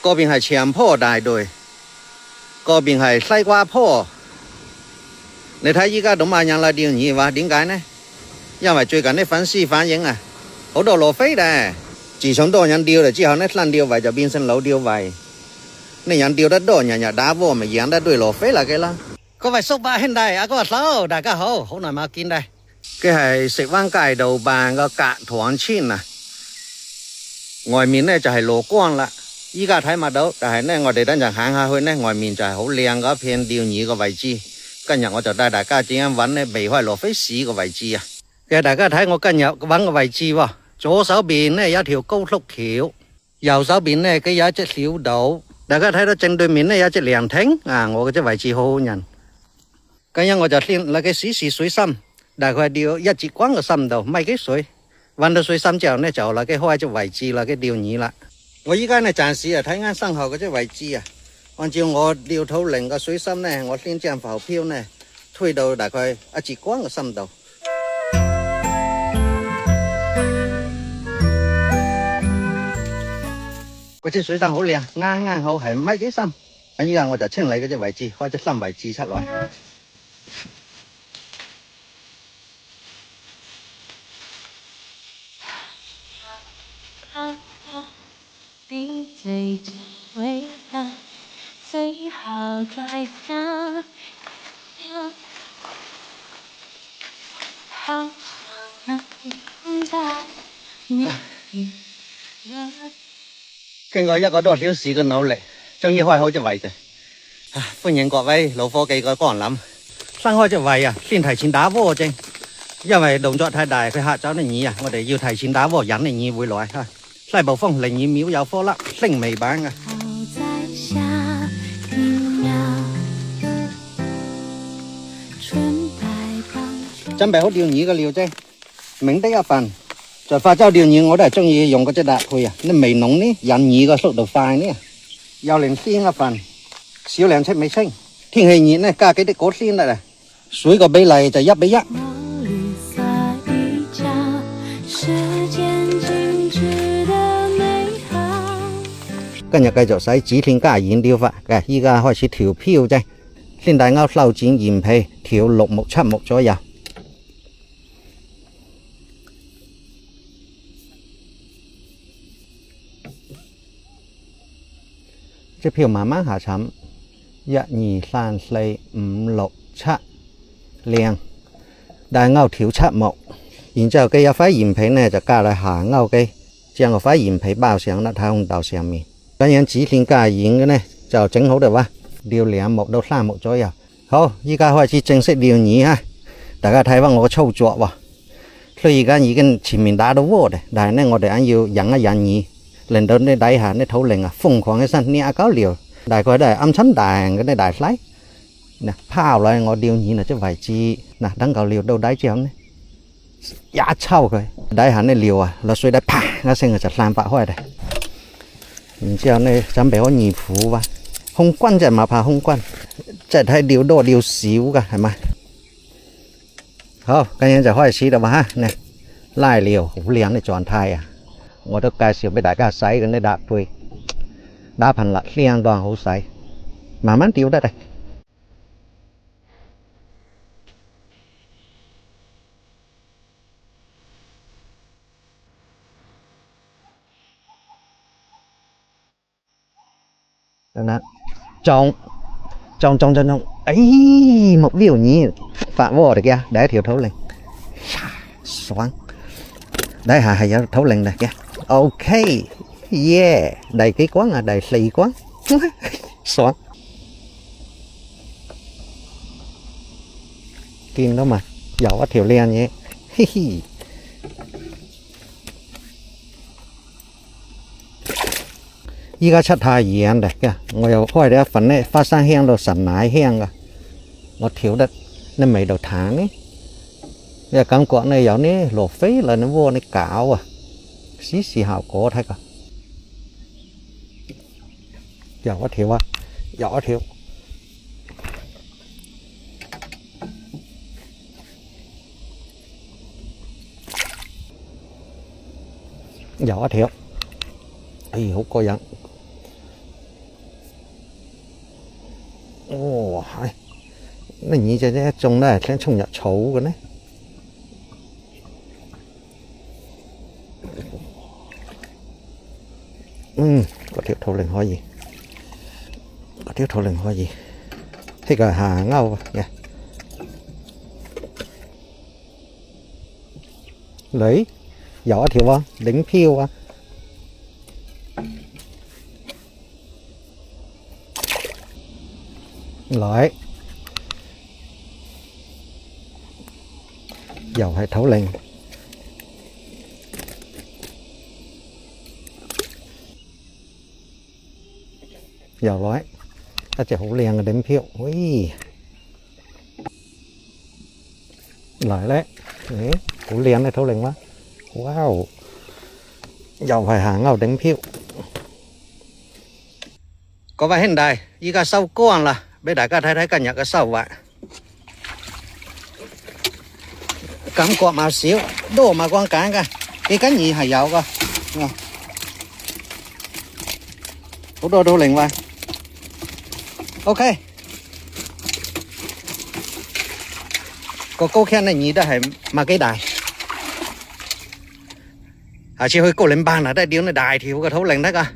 嗰邊係長坡大隊，嗰邊係西瓜坡。你睇依家東馬人嚟釣魚話點解呢？因為最近啲粉絲反映啊，好多落飛咧。自從多人釣了之後呢，新釣位就變成老釣位。你人釣得多，日日打窩咪養得堆落飛嚟嘅啦。各位叔伯兄弟，阿哥嫂，大家好，好耐冇見啦。佢係石灣街道辦個隔塘村啊，外面呢就係羅江啦。依家睇唔到，但係呢我哋等陣行下去呢，外面就係好靚嗰片釣魚嘅位置。今日我就帶大家點樣揾呢避開羅非市嘅位置啊。嘅大家睇我今日揾個位置喎，左手邊呢有條高速橋，右手邊呢佢有一隻小島。大家睇到正對面呢有一隻涼亭啊，我嘅隻位置好好人。今日我就先嚟個試試水深，大概釣1節竿嘅深度，米幾水。揾到水深之後呢，就嚟佢開隻位置啦，佢釣魚啦。我依家呢暫時啊睇啱身後嗰隻位置啊，按照我釣土令嘅水深呢，我先將浮漂呢推到大概1節竿嘅深度。嗰隻水深好靚，啱啱好係米幾深。依家我就清理嗰隻位置，開隻新位置出來。你最偉大，最好在哪？好等待你。經過1個多小時嘅努力，終於開好隻位置。歡迎各位老伙計嘅光臨。新開隻位啊，先提前打窩啫，因為動作太大，佢嚇走啲魚啊。我哋要提前打窩，引啲魚會來嚇。西部風02秒有顆粒，星微版啊。準備好釣魚嘅料啫，明的一份。在化州釣魚我都係中意用嗰隻搭配啊，你微濃呢，引魚嘅速度快呢。幼鯪鮮一份，小量赤尾青。天氣熱呢，加幾啲果鮮啦。水個比例就1比1。今日繼續使指辮加鹽釣法嘅，依家開始調漂啫。先大鈎修剪鹽皮，調6目7目左右。隻漂慢慢下沉，1、2、3、4、5、6、7，靚。大鈎調7目，然之後佢有塊鹽皮呢，就加落下鈎機，將個塊鹽皮包上粒太空豆上面。咁樣指辮加鹽嘅呢，就整好啦哇，釣2目到3目左右。好，依家開始正式釣魚啊！大家睇翻我嘅操作喎。所以而家已經前面打到窩嘅，但係呢，我哋要引一引魚。令到呢底下呢土靈啊瘋狂起身，捏狗料，大概都係鵪鶉蛋嗰啲大細。嗱，拋落我釣魚嗱隻位置，嗱等嚿料到底之後呢，一抽佢底下啲料啊落水底啪一聲就散發開嚟。然之後呢準備好魚蹼啊，空軍就唔係怕空軍，即係睇料多料少噶係咪？好，咁樣就開始啦嘛嚇，拉料好靚嘅狀態啊！我都介紹俾大家使嘅啲搭配，打盆辣相當好使，慢慢釣得嚟。等等，中，哎，目標魚發窩嚟嘅，第一條土靈，爽，底下係有土靈嚟嘅。OK， 耶！第幾竿啊？第4竿，爽！見到嘛？又一條靚嘢，嘻嘻。依家出太陽嚟嘅，我又開咗一份呢花生香到神奶香噶，我調得呢味道淡呢，呢感覺呢有呢落飛啦，呢窩呢搞啊！試試效果睇下，又一條啊，又一條，又一條，哎，好過癮！ wow này nhỉ cho trông này sẽ trông nhặt xấu cái này có thiếu thấu lên hoa gì có thiếu thấu lên hoa gì thế cả hà ngâu nha lấy giỏ thiếu không đánh phiêu à lại dầu hay thấu lên dầu nói ta chỉ hữu liền đánh phiêu ui lại đấy đấy hữu liền này thấu lên quá wow dầu phải hàng ngầu đánh phiêu có vài hiện đại ý cả sau con là bây đại cả thấy cả nhà cái sau vậy cắm cọ mà xíu đổ mà quăng cái gì hay giàu cơ hữu đô lên vai ok có câu khen này nhỉ đã hay mà cái đài chỉ hơi cổ lên bàn là đại điếu này đài thì có thấu lên đấy cả